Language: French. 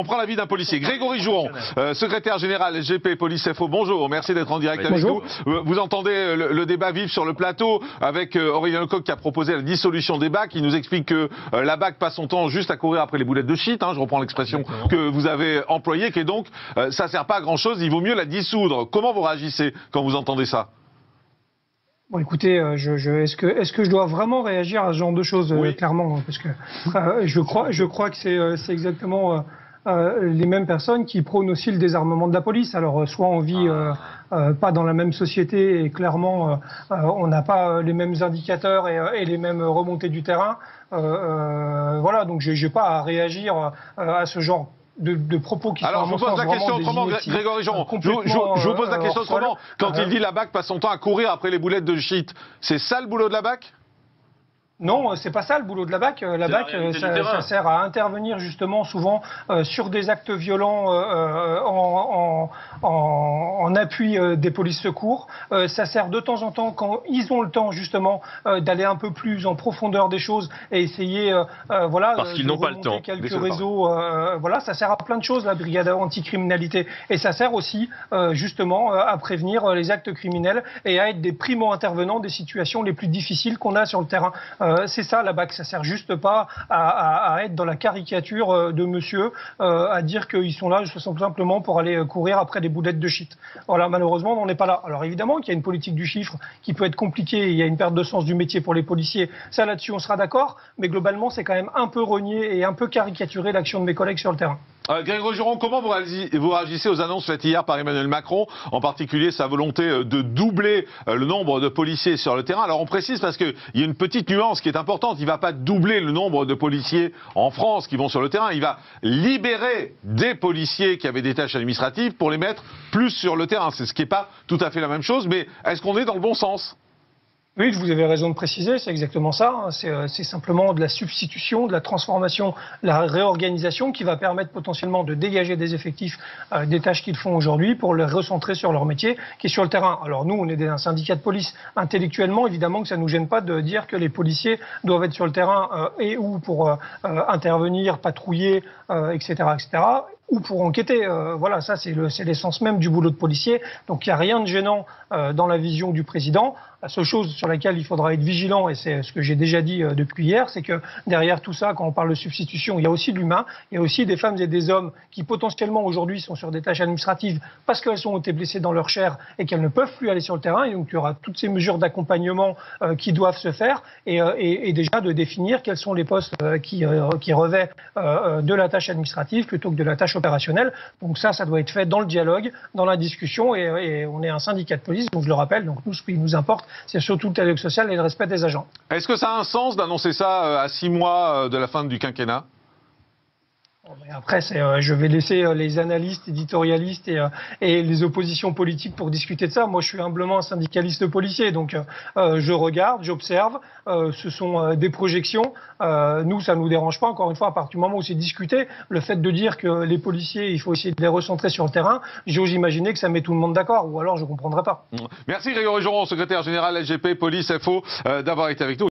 On prend l'avis d'un policier. Grégory Jouron, secrétaire général SGP Police FO, bonjour, merci d'être en direct avec nous. Vous entendez le débat vif sur le plateau avec Aurélien Lecoq qui a proposé la dissolution des BAC. Il nous explique que la BAC passe son temps juste à courir après les boulettes de shit, je reprends l'expression que vous avez employée, qui est donc ça sert pas à grand chose, il vaut mieux la dissoudre. Comment vous réagissez quand vous entendez ça ? Bon, écoutez, est-ce que je dois vraiment réagir à ce genre de choses, clairement, parce que je crois que c'est exactement les mêmes personnes qui prônent aussi le désarmement de la police. Alors, soit on vit pas dans la même société et clairement on n'a pas les mêmes indicateurs et les mêmes remontées du terrain. Voilà, donc j'ai pas à réagir à ce genre de propos qui alors, sont. Alors, je vous pose la question autrement, Grégory Jouron. Je vous pose la question autrement. Quand il dit la BAC passe son temps à courir après les boulettes de shit, c'est ça le boulot de la BAC ? Non, c'est pas ça le boulot de la BAC. La BAC, ça sert à intervenir justement souvent sur des actes violents en appui des polices secours. Ça sert de temps en temps, quand ils ont le temps justement d'aller un peu plus en profondeur des choses et essayer, voilà, parce qu'ils n'ont pas le temps. Quelques réseaux, voilà, ça sert à plein de choses la brigade anticriminalité et ça sert aussi justement à prévenir les actes criminels et à être des primo-intervenants des situations les plus difficiles qu'on a sur le terrain. C'est ça la BAC, ça sert juste pas à être dans la caricature de monsieur, à dire qu'ils sont là simplement pour aller courir après des boulettes de shit. Voilà, malheureusement, on n'est pas là. Alors évidemment qu'il y a une politique du chiffre qui peut être compliquée, il y a une perte de sens du métier pour les policiers, ça là-dessus on sera d'accord, mais globalement c'est quand même un peu renié et un peu caricaturé l'action de mes collègues sur le terrain. Grégory Jouron, comment vous réagissez aux annonces faites hier par Emmanuel Macron, en particulier sa volonté de doubler le nombre de policiers sur le terrain? Alors on précise parce qu'il y a une petite nuance qui est importante, il ne va pas doubler le nombre de policiers en France qui vont sur le terrain, il va libérer des policiers qui avaient des tâches administratives pour les mettre plus sur le terrain. C'est ce qui n'est pas tout à fait la même chose, mais est-ce qu'on est dans le bon sens ? Oui, vous avez raison de préciser, c'est exactement ça. C'est simplement de la substitution, de la transformation, la réorganisation qui va permettre potentiellement de dégager des effectifs des tâches qu'ils font aujourd'hui pour les recentrer sur leur métier qui est sur le terrain. Alors nous, on est un syndicat de police. Intellectuellement, évidemment que ça ne nous gêne pas de dire que les policiers doivent être sur le terrain et ou pour intervenir, patrouiller, etc., etc., ou pour enquêter. Voilà, ça c'est l'essence même du boulot de policier. Donc il n'y a rien de gênant dans la vision du président. La seule chose sur laquelle il faudra être vigilant, et c'est ce que j'ai déjà dit depuis hier, c'est que derrière tout ça, quand on parle de substitution, il y a aussi de l'humain, il y a aussi des femmes et des hommes qui potentiellement aujourd'hui sont sur des tâches administratives parce qu'elles ont été blessées dans leur chair et qu'elles ne peuvent plus aller sur le terrain. Et donc il y aura toutes ces mesures d'accompagnement qui doivent se faire et déjà de définir quels sont les postes qui revêtent de la tâche administrative plutôt que de la tâche opérationnelle. Donc ça doit être fait dans le dialogue, dans la discussion et on est un syndicat de police, donc je le rappelle, donc nous ce qui nous importe, c'est surtout le dialogue social et le respect des agents. Est-ce que ça a un sens d'annoncer ça à 6 mois de la fin du quinquennat ? Après, je vais laisser les analystes, éditorialistes et les oppositions politiques pour discuter de ça. Moi, je suis humblement un syndicaliste policier, donc je regarde, j'observe. Ce sont des projections. Nous, ça ne nous dérange pas, encore une fois, à partir du moment où c'est discuté. Le fait de dire que les policiers, il faut essayer de les recentrer sur le terrain, j'ose imaginer que ça met tout le monde d'accord, ou alors je ne comprendrai pas. Merci Grégory Jouron, secrétaire général SGP Police FO, d'avoir été avec nous.